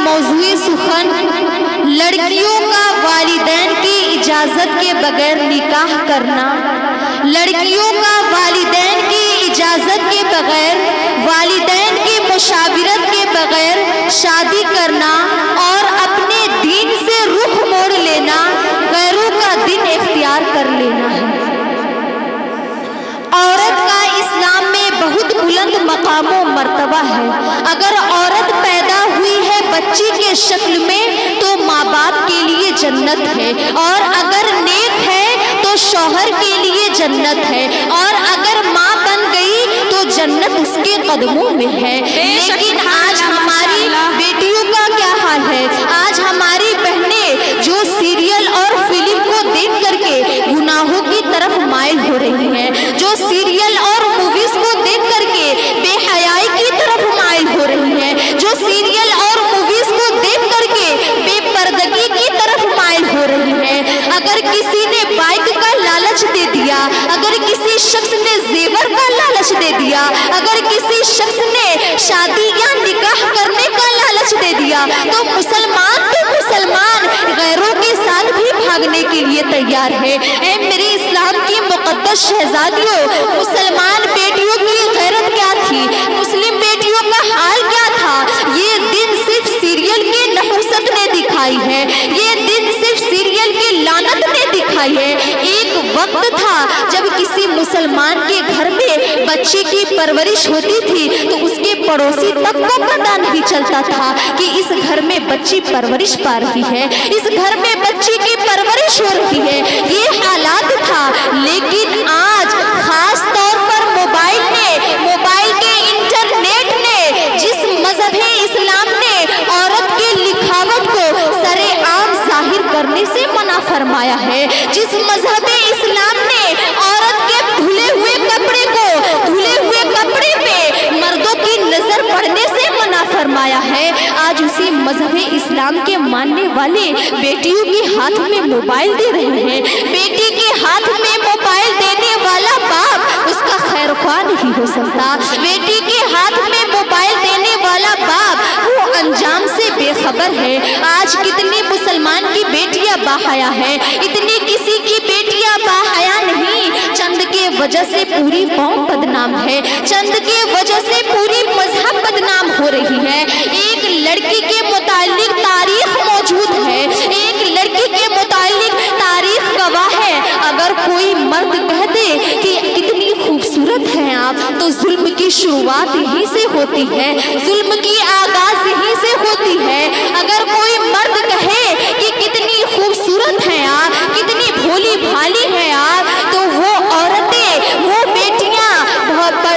موضوع سخن لڑکیوں کا والدین کی اجازت کے بغیر نکاح کرنا، لڑکیوں کا والدین کی اجازت کے بغیر، والدین کی مشاورت کے بغیر شادی کرنا اور اپنے دین سے رخ موڑ لینا، غیروں کا دین اختیار کر لینا ہے۔ عورت کا اسلام میں بہت بلند مقام و مرتبہ ہے۔ اگر عورت پیدا ہوئی ہے بچی کے شکل میں تو ماں باپ کے لیے جنت ہے، اور اگر نیک ہے تو شوہر کے لیے جنت ہے، اور اگر ماں بن گئی تو جنت اس کے قدموں میں ہے۔ لیکن آج ہماری بیٹیوں کا کیا حال ہے؟ آج ہماری بہنیں جو سیریل اور فلم کو دیکھ کر کے گناہوں کی طرف مائل ہو رہی ہیں، جو سیریل اور موویز کو دیکھ کر کے بے حیائی کی طرف مائل ہو رہی ہیں، جو سیریل اور موویز کو دیکھ کر کے بے پردگی کی طرف مائل ہو رہی ہیں۔ اگر کسی نے بائک کا لالچ دے دیا، اگر کسی شخص نے زیور کا لالچ دے دیا، اگر کسی شخص نے شادی یا نکاح کرنے کا لالچ دے دیا تو مسلمان غیروں کے ساتھ بھی بھاگنے کے لیے تیار ہے۔ اے میرے اسلام کی مقدس شہزادیوں، مسلمان بیٹیوں کی غیرت کیا تھی؟ مسلم بیٹیوں کا حال کیا تھا؟ یہ دن صرف سیریل کی نحوست نے دکھائی ہے، یہ دن صرف سیریل کی لعنت نے دکھائی ہے۔ ایک وقت تھا جب کسی مسلمان کے گھر میں بچے کی پرورش ہوتی تھی تو اس کے پڑوسی تک کو پتہ نہیں چلتا تھا کہ اس گھر میں بچی پرورش پا رہی ہے، اس گھر میں بچی کی پرورش ہو رہی ہے۔ یہ حالات تھا، لیکن آج خاص طور پر موبائل کے انٹرنیٹ نے، جس مذہب اسلام نے عورت کی لکھاوٹ کو سرے عام ظاہر کرنے سے منع فرمایا ہے، جس مذہب اسلام نے عورت کے دھلے ہوئے کپڑے پہ مردوں کی نظر پڑنے سے منع فرمایا ہے، آج اسی مذہب اسلام کے ماننے والے بیٹیوں کے ہاتھ میں موبائل دے رہے ہیں۔ بیٹی کے ہاتھ میں موبائل دینے والا باپ اس کا خیر خواہ نہیں ہو سکتا، بیٹی کے ہاتھ میں موبائل دینے والا باپ وہ انجام سے بے خبر ہے۔ آج کتنی مسلمان کی بیٹیاں باحیا ہیں، اتنی کسی کی بیٹیاں باحیا نہیں۔ چند کے وجہ سے پوری قوم بدنام ہے، چند کے وجہ سے پوری مذہب بدنام ہو رہی ہے۔ ایک لڑکی کے متعلق تاریخ موجود ہے، ایک لڑکی کے متعلق تاریخ گواہ ہے۔ اگر کوئی مرد کہہ دے کہ کتنی خوبصورت ہیں آپ تو ظلم کی شروعات یہیں سے ہوتی ہے، ظلم کی آغاز یہیں سے ہوتی ہے۔ اگر کوئی مرد کہے کہ کتنی خوبصورت ہیں آپ، کتنی بھولی بھالی ہیں آپ، تو وہ عورتیں، وہ بیٹیاں،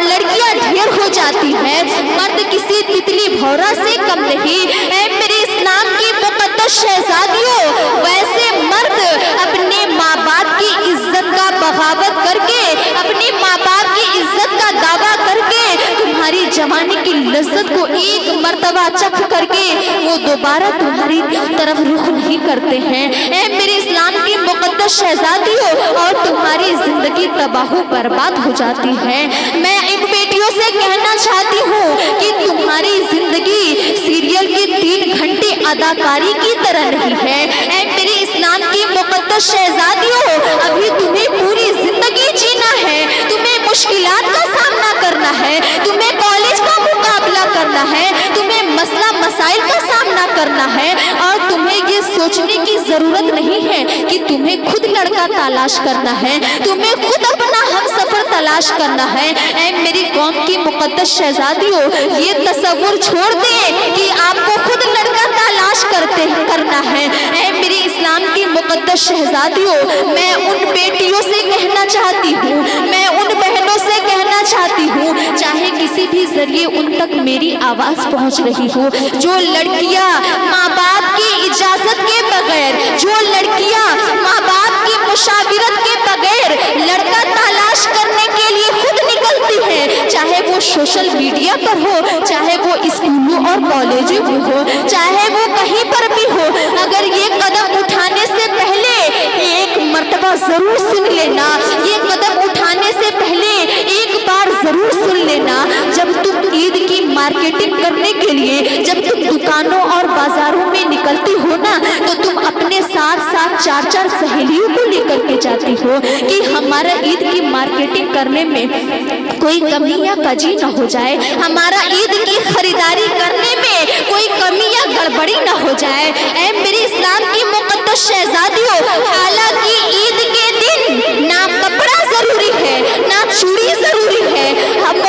لڑکیاں ڈھیر ہو جاتی ہیں۔ مرد کسی تتلی بھورا سے کم نہیں۔ اے میرے اسلام کی مقدس شہزادیوں، ویسے مرد اپنے ماں باپ کی عزت کا بغاوت کر کے، اپنی ماں باپ کی عزت کا دعویٰ کر کے، تمہاری جوانی کی لذت کو ایک مرتبہ چکھ کر کے وہ دوبارہ تمہاری طرف رخ نہیں کرتے ہیں۔ اے میرے اسلام کی مقدس شہزادیوں، اور تمہاری زندگی تباہ و برباد ہو جاتی ہے۔ میں ان بیٹیوں سے کہنا چاہتی ہوں کہ تمہاری زندگی سیریل کی 3 گھنٹے اداکاری کی طرح نہیں ہے۔ اے میری اسلام کی مقدس شہزادیوں، ابھی تمہیں پوری زندگی جینا ہے، تمہیں مشکلات کا سامنا کرنا ہے، تمہیں کالج کا مقابلہ کرنا ہے، تمہیں مسئلہ مسائل کا سامنا کرنا ہے، اور تمہیں یہ سوچنے کی ضرورت نہیں ہے کہ تمہیں خود لڑکا تلاش کرنا ہے، تمہیں خود اپنا ہم سفر تلاش کرنا ہے۔ اے میری قوم کی مقدس شہزادیوں، یہ تصور چھوڑ دیں کہ آپ کو خود لڑکا تلاش کرنا ہے۔ اے میری اسلام کی مقدس شہزادیوں، میں ان بیٹیوں سے کہنا چاہتی ہوں، میں ان بہنوں سے کہنا چاہتی ہوں، چاہے کسی بھی ذریعے ان تک میری آواز پہنچ رہی ہو، جو لڑکیاں ماں باپ کی اجازت کے بغیر، جو لڑکیاں ماں باپ کی مشاورت کے بغیر لڑکا تلاش کرنے کے لیے خود نکلتی ہیں، چاہے وہ سوشل میڈیا پر ہو، چاہے وہ اسکولوں اور کالجوں میں ہو، چاہے وہ کہیں پر بھی ہو، اگر یہ قدم اٹھانے سے پہلے ایک مرتبہ ضرور سن لینا، یہ قدم اٹھانے سے پہلے ایک بار ضرور سن لینا، جب تم عید کی مارکیٹنگ کرنے کے لیے، جب تم دکانوں اور بازار करती हो ना तो तुम अपने साथ साथ 4-4 सहेलियों को लेकर के जाती हो कि हमारा ईद की मार्केटिंग करने में कोई कमी या कजी न हो जाए, हमारा ईद की खरीदारी करने में कोई कमी या गड़बड़ी न हो जाए। ऐ मेरे इस्लाम की मुक़द्दस शहजादियों, हालांकि ईद के दिन ना कपड़ा जरूरी है ना चूड़ी जरूरी है, हम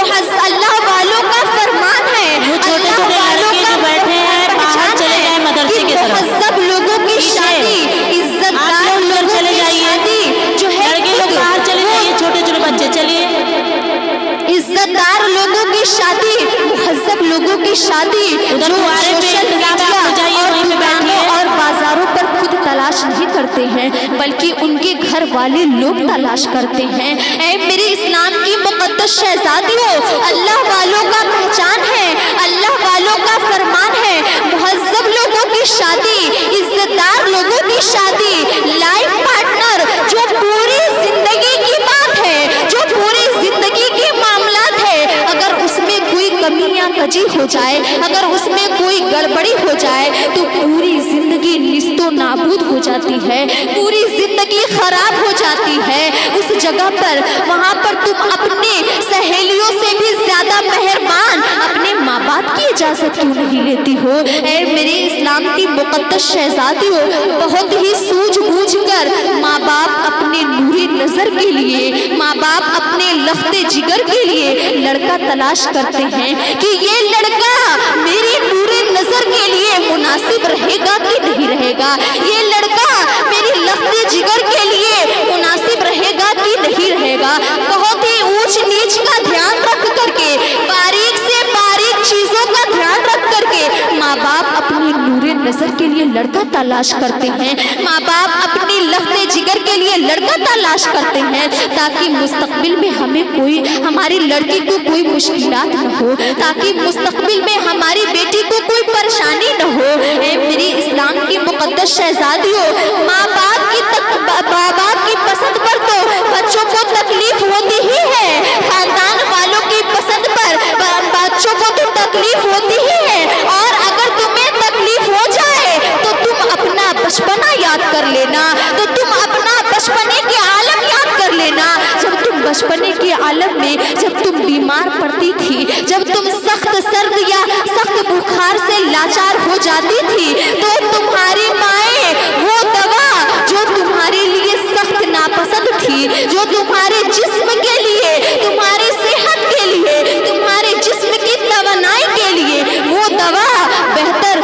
अल्लाह वालों का फरमान है, अल्लाह वालों का बैठे हैं बाहर चले जाए मदरसे की तरफ, सब लोगों की शादी इज्जतदार लोग चले जाइए, जो है लड़के लोग बाहर चले जाइए, छोटे छोटे बच्चे चलिए, इज्जतदार लोगों की शादी, मुहज्जब लोगों की शादी जो सोशल मीडिया और बाजारों पर खुद तलाश नहीं करते हैं बल्कि उनके घर वाले लोग तलाश करते हैं। ऐ मेरे इस्लाम की मुक़द्दस शहजादियों, अल्लाह वालों का पहचान है, अल्लाह वालों का फरमान है, मुहज्जब लोगों की शादी, इज्जतदार लोगों की शादी, लाइफ पार्टनर जो पूरी जिंदगी की बात है, जो पूरी जिंदगी के मामलात है, अगर उसमें कोई कमी या कजी हो जाए, अगर उसमें कोई गड़बड़ी हो जाए तो पूरी जिंदगी निस्तो नाबूद हो जाती है, पूरी जिंदगी खराब हो जाती है। उस जगह पर वहाँ पर तुम अपने सहेलियों से भी ज्यादा मेहरबान अपने माँ बाप की इजाजत क्यों नहीं लेती हो? ऐ मेरे इस्लाम की मुक़द्दस शहजादियों, बहुत ही सूझबूझ कर माँ बाप अपने नूरे नजर के लिए, माँ बाप अपने लफ्ते जिगर के लिए लड़का तलाश करते हैं कि ये लड़का मेरी नूरे नजर के लिए मुनासिब रहेगा कि नहीं रहेगा, ये लड़का मेरी लफ्ते जिगर के लिए मुनासिब रहेगा कि नहीं रहेगा। बहुत ही ऊंच नीच का ध्यान रख करके, बारीक से बारीक चीजों का ध्यान रख करके माँ बाप अपनी नूरे नजर के लिए लड़का तलाश करते हैं, माँ बाप अपनी लफ्ते जिगर के लिए लड़का तलाश करते हैं ताकि मुस्तकबिल में हमें कोई, हमारी लड़की को कोई मुश्किलात न हो, ताकि मुस्तकबिल में हमारी बेटी को कोई परेशानी न हो। ऐ मेरी इस्लाम की मुक़द्दस शहजादियों, माँ बाप की पसंद पर तो बच्चों को तकलीफ होती ही है, खानदान वालों की पसंद पर बच्चों को तो तकलीफ होती ही है, और अगर तुम्हें तकलीफ हो जाए तो तुम अपना बचपना याद कर लेना, तो तुम अपना बचपने के आलम याद कर लेना। जब तुम बचपने के आलम में जब तुम बीमार पड़ती थी, जब तुम सख्त सर्द या सख्त बुखार से लाचार हो जाती थी तो तुम्हारी माएँ वो दवा जो तुम्हारे लिए सख्त नापसंद थी, जो तुम्हारे जिस्म के लिए, तुम्हारी सेहत के लिए, तुम्हारे जिस्म की तवानाई के लिए वो दवा बेहतर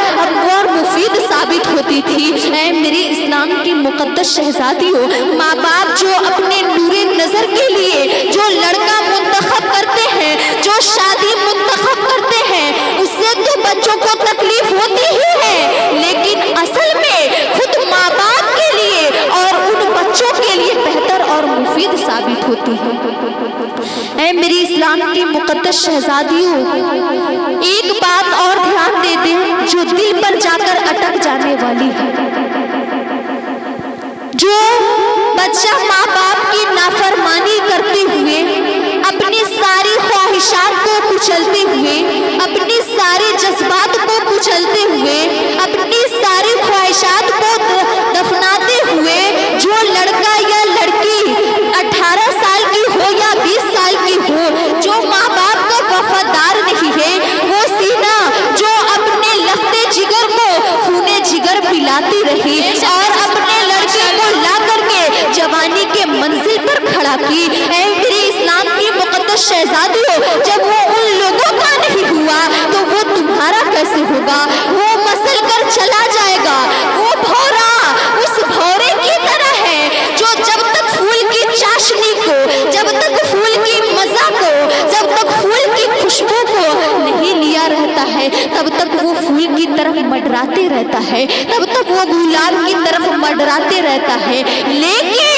और मुफीद साबित होती थी। ऐ मेरी इस्लाम की मुक़द्दस शहजादियों, माँ बाप जो अपने नूरे नजर के लिए जो लड़का मुंतखब करते हैं, जो शादी मुंतखब करते हैं, उससे तो बच्चों को तकलीफ होती ही है, लेकिन असल में खुद माँ बाप के लिए और उन बच्चों के लिए बेहतर और मुफीद साबित होती है। ऐ मेरी इस्लाम की मुक़द्दस शहजादियों, एक बात और ध्यान दे दें जो दिल पर जाकर अटक जाने वाली है। जो बच्चा माँ बाप की नाफरमानी करते हुए, अपनी सारी ख्वाहिशात को कुचलते हुए, अपनी सारे जज्बात को कुचलते हुए, अपनी सारी ख्वाहिशात को दफनाते हुए, जो लड़का या लड़की 18 साल की हो या 20 साल की हो, जो माँ बाप का वफादार नहीं है, वो सीना जो अपने लफ्ते जिगर को खूने जिगर पिलाती रही और अपने लड़के को ला करके जवानी के मंजिल पर खड़ा की। ऐ मेरे इस्लाम की मुक़द्दस शहजादियों, जब वो उन लोगों का नहीं हुआ तो वो तुम्हारा कैसे होगा? वो मसल कर चला जाएगा। वो भौरा उस भौरे की तरह है जो जब तक फूल की चाशनी को, जब तक फूल की मजा को, जब तक फूल की खुशबू को नहीं लिया रहता है तब तक वो फूल की तरफ मंडराते रहता है, तब तक वो गुलाब की तरफ मंडराते रहता है, लेकिन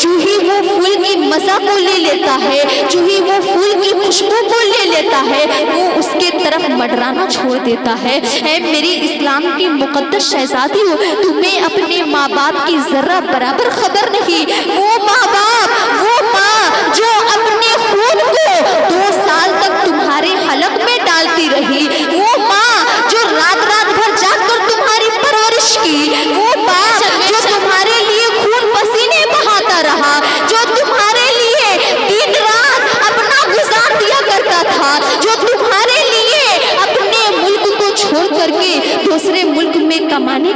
जो ही वो फूल की मजा को ले लेता है, जो ही वो फूल की खुशबू को ले लेता है, वो उसके तरफ मंडराना छोड़ देता है। ऐ मेरी इस्लाम की मुक़द्दस शहजादियों, तुम्हें अपने माँ बाप की जरा बराबर खबर नहीं। वो माँ बाप, वो माँ जो अपने खून को 2 साल तक तुम्हारे हलक में डालती रही, वो माँ जो रात रात भर जाकर तुम्हारी परवरिश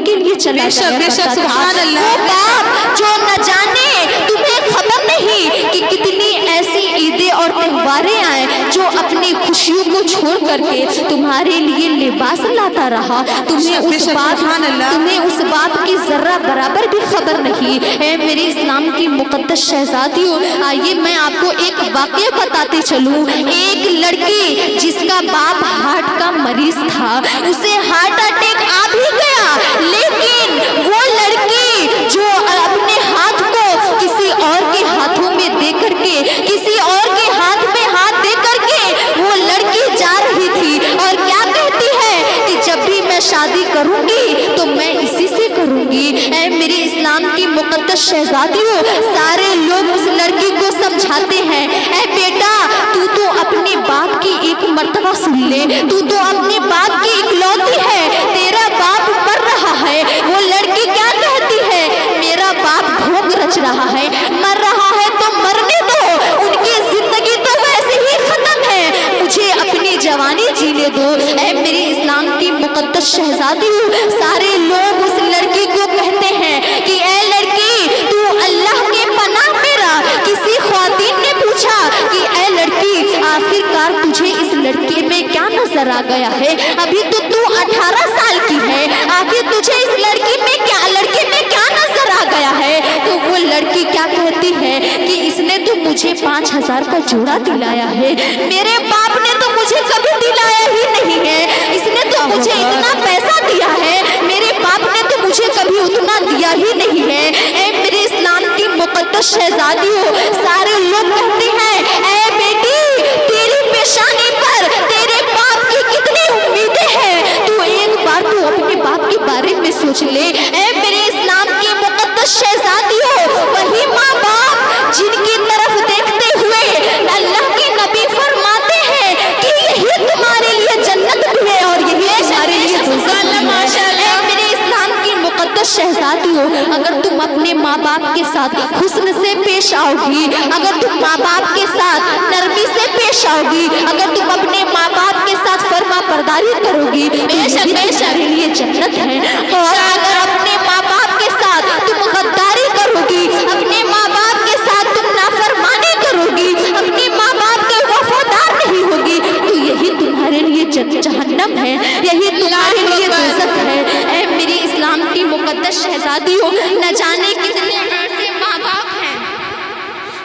के लिए चला जाया करता था। वो बाप जो न जाने, तुम्हें खबर नहीं कि कितनी ऐसी ईदें और त्योहारें आए जो अपनी खुशियों को छोड़ करके तुम्हारे लिए लिबास लाता रहा। तुम्हें उस बात की जरा बराबर भी खबर नहीं है। मेरे इस्लाम की मुकद्दस शहजादियों, आइए मैं आपको एक वाक़या बताते चलूं। एक लड़की जिसका बाप हार्ट का मरीज था, उसे हार्ट अटैक आ भी गया, लेकिन वो लड़की जो अपने हाथ को किसी और के हाथों में दे करके, किसी और के हाथ में हाथ दे करके वो लड़की जा रही थी और क्या कहती है कि जब भी मैं शादी करूंगी तो मैं इसी से करूंगी। ऐ मेरे इस्लाम की मुकद्दस शहजादियों, सारे लोग उस लड़की को समझाते हैं, ऐ बेटा तू तो अपने बाप की एक मर्तबा सुन ले, तू तो अपने बाप की इकलौती है, तेरा बाप मर रहा है। वो लड़की क्या कहती है, मेरा बाप भोग रच रहा है, मर रहा है तो मरने दो, उनकी जिंदगी तो वैसे ही खत्म है, मुझे अपनी जवानी जीने दो। ऐ मेरी इस्लाम की मुकद्दस शहजादियों, सारे लोग उस लड़की को कहते हैं कि ऐ लड़की तू अल्लाह के पनाह में रह। किसी ख्वातीन ने पूछा कि ऐ लड़की आखिरकार तुझे इस लड़के में क्या नजर आ गया है, अभी तो तू 18 साल की है, आखिर तुझे इस लड़के में क्या नजर आ गया है। तो वो लड़की क्या कहती है कि इसने तो मुझे 5000 का जोड़ा दिलाया है, मेरे बाप ने तो मुझे कभी दिलाया ही नहीं है, इसने तो मुझे इतना पैसा दिया है, मेरे बाप ने तो मुझे कभी उतना दिया ही नहीं है। ऐ मेरे इस्लाम की मुकद्दस शहजादियों, सारे लोग कहते हैं ऐ बेटी तेरी पेशानी पर तेरे बाप की कितनी उम्मीदें हैं, तू एक बार तू अपने बाप के बारे में सोच ले। ऐ मेरे इस्लाम की मुकद्दस शहजादियों, वही माँ बाप जिनकी तरफ देखते हुए अल्लाह के नबी फरमाते हैं कि यही तुम्हारे लिए जन्नत भी है और यही तुम्हारे लिए दोज़ख भी है। मेरे इस्लाम की मुकद्दस शहजादियों, अगर तुम अपने माँ बाप के साथ हुस्न से पेश आओगी, अगर तुम माँ बाप के साथ नरमी से पेश आओगी, अगर तुम अपने माँ बाप के साथ फर्मा बरदारी करोगी, बेशक तुम्हारे लिए जन्नत है। और अगर अपने माँ बाप के साथ तुम गद्दारी करोगी, अपने माँ बाप के साथ तुम नाफरमानी करोगी, अपने माँ बाप के वफादार नहीं होगी, तो यही तुम्हारे लिए जहन्नम है, यही तुम्हारे लिए दोज़ख है। ऐ मेरी इस्लाम की मुकद्दस शहजादियों, न जाने कितने ऐसे माँ बाप हैं,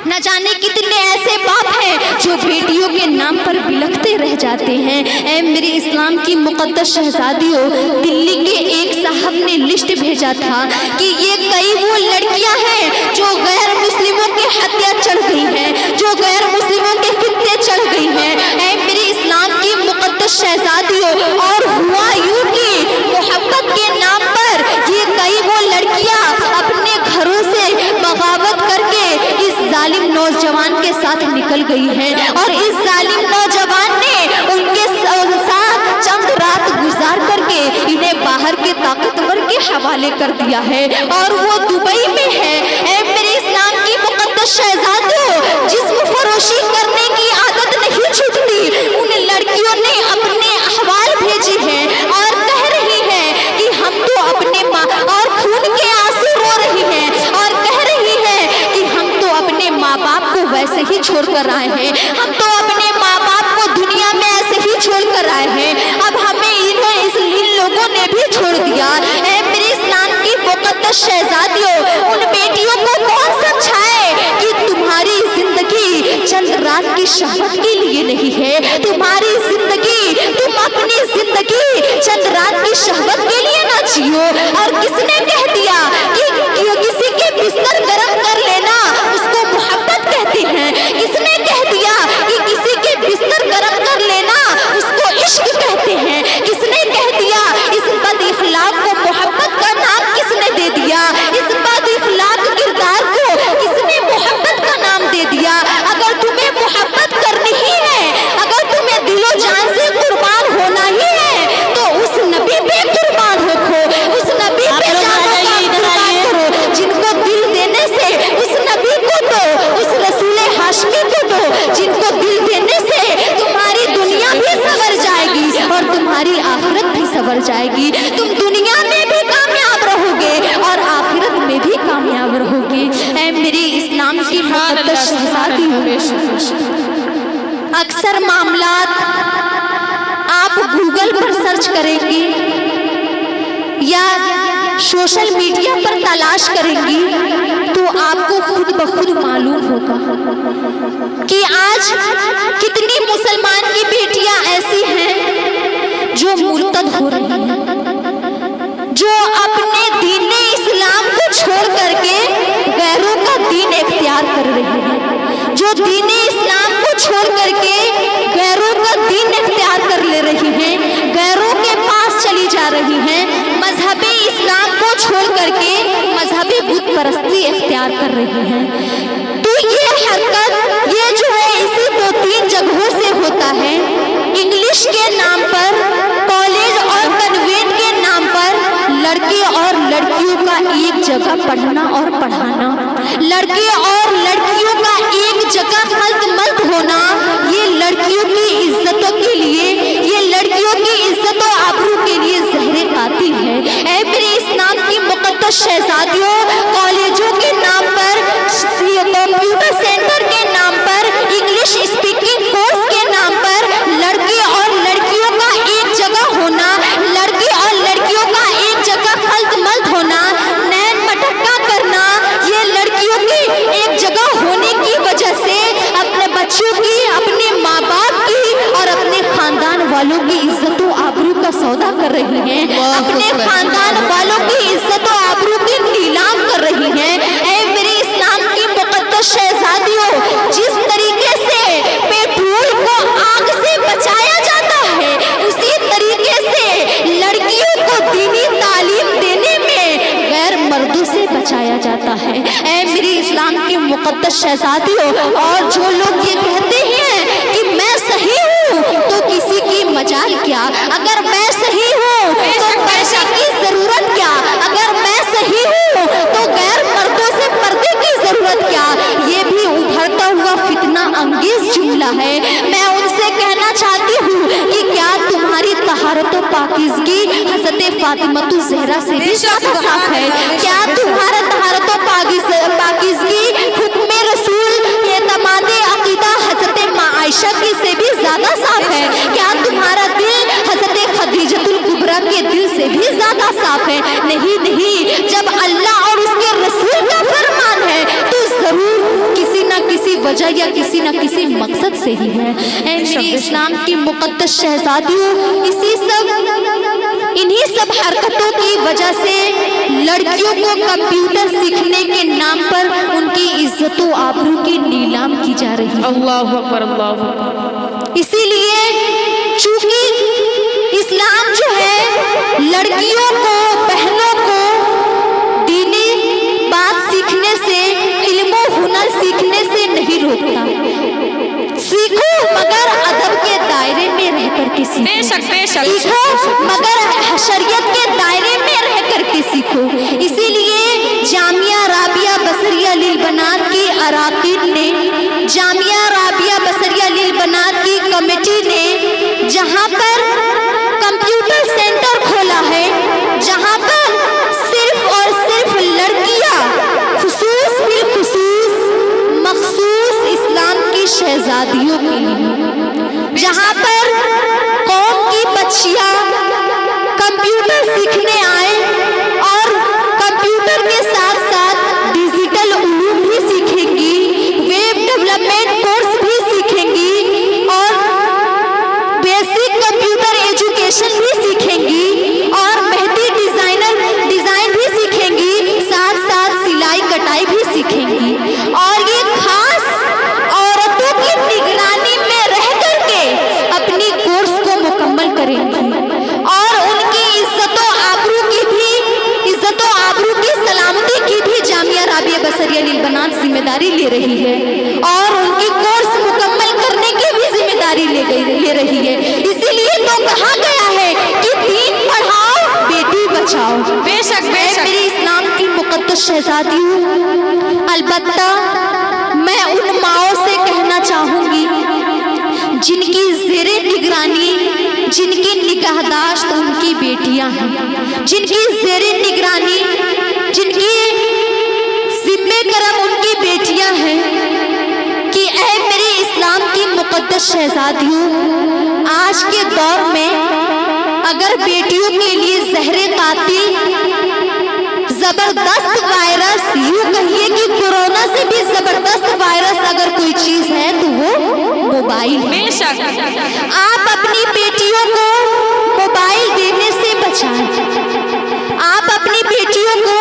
न जाने कितने ऐसे बाप हैं जो बेटियों के नाम पर बिलखते रह जाते हैं। ऐ मेरे इस्लाम की मुकद्दस शहजादियों, दिल्ली के एक साहब ने लिस्ट भेजा था कि ये कई वो लड़कियां हैं जो गैर मुस्लिमों के हत्या चढ़ गई हैं, जो गैर मुस्लिमों के फित्ते चढ़ गई हैं। ऐ मेरे इस्लाम की मुकद्दस शहजादियों, और हुआ यूं कि मोहब्बत के नाम पर ये कई वो लड़कियां अपने घरों से बगावत करके इस जालिम नौजवान के साथ निकल गई है, और इस जालिम नौजवान ने उनके साथ चंद रात गुजार करके इन्हें बाहर के ताकतवर के हवाले कर दिया है, और वो दुबई में है। ऐ मेरे इस्लाम की मुकद्दस शहजादियों, जिस्म फरोशी करने की आदत नहीं छूटती, उन लड़कियों ने अपने अहवाल भेजे हैं और कह रही है कि हम तो अपने माँ, और खून के आंसू रो रही हैं और कह रही है कि हम तो अपने माँ बाप को वैसे ही छोड़ कर आए हैं, हम तो अपने माँ बाप को दुनिया में ऐसे ही छोड़ कर आए हैं, अब हमें इन लोगों ने भी छोड़ दिया। ऐ मेरे इस्लाम की मुकद्दस शहजादियों, उन बेटियों को कौन समझाए कि तुम्हारी जिंदगी चंद रात की शहवत के लिए नहीं है, तुम्हारी जिंदगी, तुम अपनी जिंदगी चंद रात की शहवत के लिए ना जियो। और किसने कह दिया कि किसी के बिस्तर गर्म कर लेना उसको मोहब्बत कहते हैं, किसने कह दिया कि किसी के बिस्तर गर्म कर लेना उसको इश्क कहते हैं, किसने कह दिया इस बद इखलाक को मोहब्बत का नाम किसने दे दिया, इस बद इखलाक किरदार को किसने मोहब्बत का नाम दे दिया। अगर तुम्हें मोहब्बत करनी ही है, अगर तुम्हें दिलो जान से कुर्बान होना ही है, तो उस नबी पे कुर्बान हो, उस नबी पे जानो का कुर्बान करो, जिनको दिल देने से उस नबी को दो, उस रसूले हाशमी को दो, जिनको दिल देने से तुम्हारी दुनिया भी संवर जाएगी और तुम्हारी आखिरत भी संवर जाएगी, तुम दुनिया में भी कामयाब हूँ। अक्सर मामलात आप गूगल पर सर्च करेंगी या सोशल मीडिया पर तलाश करेंगी तो आपको खुद ब खुद मालूम होगा कि आज कितनी मुसलमान की बेटियां ऐसी हैं जो मुर्तद हो रही हैं, जो अपने दीन इस्लाम को छोड़ करके गैरों का दीन इख्तियार कर रही हैं, जो दीन इस्लाम को छोड़ करके गैरों का दीन इख्तियार कर ले रही हैं, गैरों के पास चली जा रही हैं, मजहबी इस्लाम को छोड़ करके मजहबी बुत परस्ती इख्तियार कर रही हैं। तो ये हरकत ये जो है इसी 2-3 जगहों से होता है। इंग्लिश के नाम पर, कॉलेज और कन्वेंट के नाम पर लड़के और लड़कियों का एक जगह पढ़ना और पढ़ाना, लड़के और लड़कियों का एक जगह मल्त होना, ये लड़कियों की इज्जतों के लिए, ये लड़कियों की इज्जत और आबरू के लिए जहरे कातिल है। ऐ मेरे इस्लाम की मुक़द्दस शहजादियों, कॉलेजों के नाम पर, कंप्यूटर सेंटर के नाम पर, इंग्लिश स्पीकिंग कोर्स के नाम पर लड़के और लड़कियों का एक जगह होना, लड़के और लड़कियों का एक जगह मल्त होना, नैन मटक्का करना, ये लड़कियों की एक जगह होने की वजह से अपने बच्चों की, अपने माँ बाप की और अपने खानदान वालों की इज्जतों आबरू का सौदा कर रही हैं, अपने खानदान वालों की इज्जतों आबरू की नीलाम कर रही हैं। ऐ मेरे इस्लाम की मुक़द्दस शहजादियों, जिस तरीके से पेट्रोल को आग से बचाया जाता है, उसी तरीके से लड़कियों को दीनी तालीम देने में गैर मर्दों से बचाया जाता है। ऐ मेरे इस्लाम की मुक़द्दस शहजादियों, और जो लोग ये कहते हैं कि मैं सही हूँ तो किसी की मजाल क्या, अगर मैं सही हूँ तो पैसे की जरूरत क्या, अगर मैं सही हूँ तो गैर मर्दों से पर्दे की जरूरत क्या, ये भी उभरता हुआ फितना अंगेज जुमला है। मैं उनसे कहना चाहती हूँ कि क्या तुम्हारी तहारत और पाकीज़गी हज़रत फातिमतुज़ ज़हरा से भी ज़्यादा साफ है? क्या तुम्हारा तहारत और पाकीज़गी हुक्म रसूल एतमादे अक़ीदा हज़रत माँ आयशा की से भी ज़्यादा साफ है? क्या तुम्हारा दिल हज़रत खदीजतुल कुबरा के दिल से भी ज़्यादा साफ है? नहीं नहीं, जब अल्लाह और उसके रसूल का फरमान है तो जरूर किसी ना किसी वजह या किसी ना किसी मकसद से ही है। ऐ मेरी इस्लाम की मुक़द्दस शहजादियों, इन्हीं सब हरकतों की वजह से लड़कियों को कंप्यूटर सीखने के नाम पर उनकी इज्जतों आबरू की नीलाम की जा रही है। अल्लाहु अकबर, अल्लाहु अकबर। इसीलिए चूंकि इस्लाम जो है लड़कियों को, बहनों को दीनी बात सीखने से, इल्म और हुनर सीखने से नहीं रोकता। सीखो मगर अदब के दायरे में रहकर के सीखो। बेशक बेशक। सीखो मगर शरीयत के दायरे में रह करके सीखो। इसीलिए जामिया राबिया बसरिया लिल बनात की अराकीन ने, जामिया राबिया बसरिया लिल बनात की कमेटी ने जहाँ पर कंप्यूटर सेंटर खोला है, जहाँ पर सिर्फ और सिर्फ लड़कियाँ खुसूस बिलखुसूस मखसूस इस्लाम की शहजादियों के लिए, जहाँ पर कौम की बच्चियाँ कंप्यूटर सीखने आए और कंप्यूटर के साथ साथ डिजिटल उलूम भी सीखेंगी, वेब डेवलपमेंट कोर्स भी सीखेंगी और बेसिक कंप्यूटर एजुकेशन भी सीखेंगी और मेहंदी डिजाइन भी सीखेंगी, साथ साथ सिलाई कटाई भी सीखेंगी। और ये खास औरतों की निगरानी में रह करके अपनी कोर्स को मुकम्मल करेंगी और उनकी इज्जतों आबरू की सलामती की भी जामिया राबिया बसरिया लिल बनात जिम्मेदारी ले रही है और उनकी कोर्स मुकम्मल करने की भी जिम्मेदारी ले रही है। इसीलिए तो कहा गया है कि दीन पढ़ाओ, बेटी बचाओ। बेशक बेशक। मेरी इस्लाम की मुक़द्दस शहजादियों, अलबत्ता मैं उन माओं से कहना चाहूँगी जिनकी ज़ेरे निगरानी, जिनकी निगाहदाश्त उनकी बेटियां हैं, जिनकी ज़ेरे निगरानी, जिनकी जिम्मे करम उनकी बेटियां हैं, कि ऐ मुकद्दस शहजादियों, आज के दौर में अगर बेटियों के लिए जहरे कातिल, जबरदस्त वायरस, यूं कहिए कि कोरोना से भी जबरदस्त वायरस अगर कोई चीज है तो वो मोबाइल है। बेशक। आप अपनी बेटियों को मोबाइल देने से बचाएं। आप अपनी बेटियों को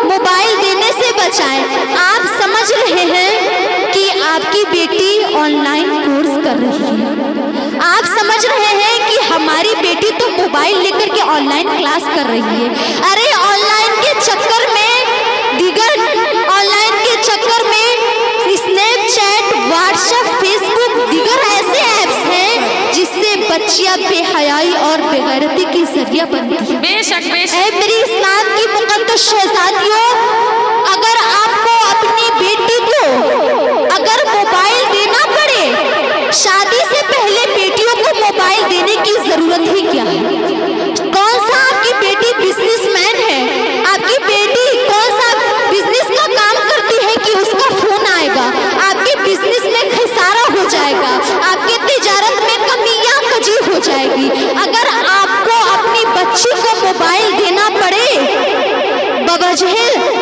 मोबाइल देने से बचाएं। आप समझ रहे हैं कि आपकी बेटी ऑनलाइन कोर्स कर रही है। आप समझ रहे हैं कि हमारी बेटी तो मोबाइल लेकर के ऑनलाइन क्लास कर रही है। अरे ऑनलाइन के चक्कर में, दिगर ऑनलाइन के चक्कर में स्नैपचैट, व्हाट्सएप, फेसबुक, दिगर ऐसे ऐप्स हैं जिससे बच्चियां बेहयाई और बेगैरती की जरिया बनती है। बेशक बेशक। ऐ मेरी इस्लाम की मुकद्दस शहजादियों, अगर आपको अपनी बेटी को अगर मोबाइल देना पड़े, शादी से पहले बेटियों को मोबाइल देने की जरूरत ही क्या है? कौन सा आपकी बेटी बिजनेसमैन है? आपकी बेटी कौन सा बिजनेस का काम करती है कि उसका फोन आएगा? आपके बिजनेस में खसारा हो जाएगा, आपके तिजारत में कमियां कजी हो जाएगी। अगर आपको अपनी बच्ची को मोबाइल देना पड़े बवजह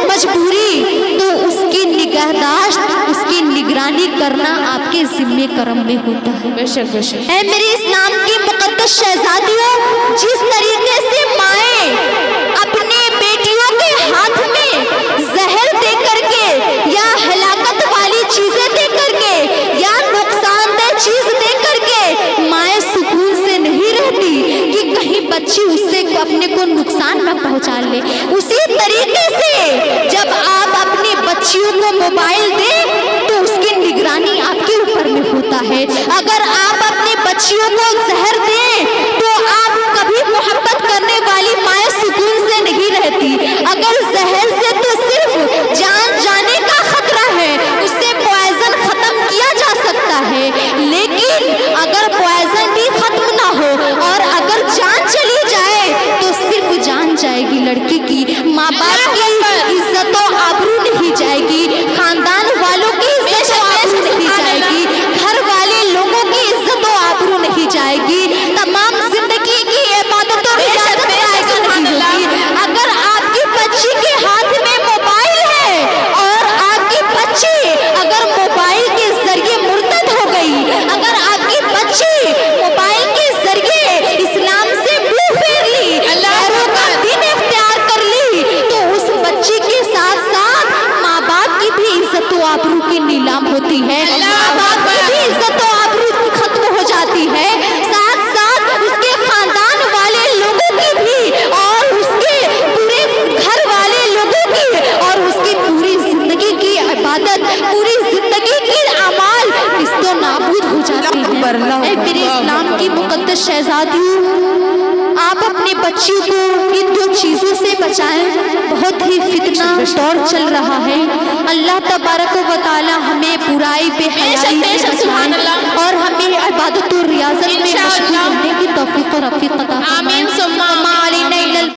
मजबूरी, तो उसकी निगहदाश्त, उसकी निगरानी करना आपके जिम्मे करम में होता है। बेशक बेशक। ऐ मेरी इस्लाम की मुकद्दस शहजादियों, जिस तरीके से माएँ अपने बेटियों के हाथ में जहर दे करके या हलाकत वाली चीजें दे करके या नुकसानदेह चीज दे करके माएँ सुकून से नहीं रहती कि कहीं बच्ची उससे अपने को नुकसान न पहुंचा ले, उसी तरीके से जब आप अपनी बच्चियों को मोबाइल दें तो उसकी निगरानी आपके ऊपर में होता है। अगर आप अपनी बच्चियों को जहर दें तो आप कभी मोहब्बत करने वाली माएँ सुकून से नहीं रहती। अगर जहर से तो सिर्फ जान जाने का खतरा है, उससे पॉइजन खत्म किया जा सकता है, लेकिन अगर पॉइजन भी खत्म ना हो और अगर जान चली जाए तो सिर्फ जान जाएगी लड़की की, माँ बाप की इज्जत और आबरू नहीं जाएगी, खानदान वालों की इज्जत और आबरू नहीं जाएगी, घर वाले लोगों की इज्जत और आबरू नहीं जाएगी, तमाम जिंदगी की इबादतों की इजाजत नहीं होगी। अगर आपकी बच्ची के हाथ में मोबाइल है और आपकी बच्ची अगर मोबाइल के जरिए मुर्तद हो गई, अगर आपकी बच्ची मोबाइल के जरिए इस्लाम से मुंह फेर ली, गैरों का दिन इख्तियार कर ली, तो उस बच्ची के साथ साथ माँ बाप की भी इज्जत और आबरू की नीलाम होती है, माँ बाप की भी इज्जत और आबरू खत्म हो जाती है, साथ साथ उसके खानदान वाले लोगों की भी और उसके पूरे घर वाले लोगों की और उसकी पूरी जिंदगी की इबादत, पूरी जिंदगी की अमाल निस्तो नाबूद हो जाती है। ऐ मेरे इस्लाम की मुकद्दस शहजादियों, आप अपने बच्चियों को इन दो चीजों से बचाएं। बहुत ही फितना दौर चल रहा है। अल्लाह तबारक व तआला हमें बुराई बेहयाई से बचाए और हमें इबादत और रियाजत में मशगूल रहने की तौफीक और रफ़ीक अता फरमाए। आमीन।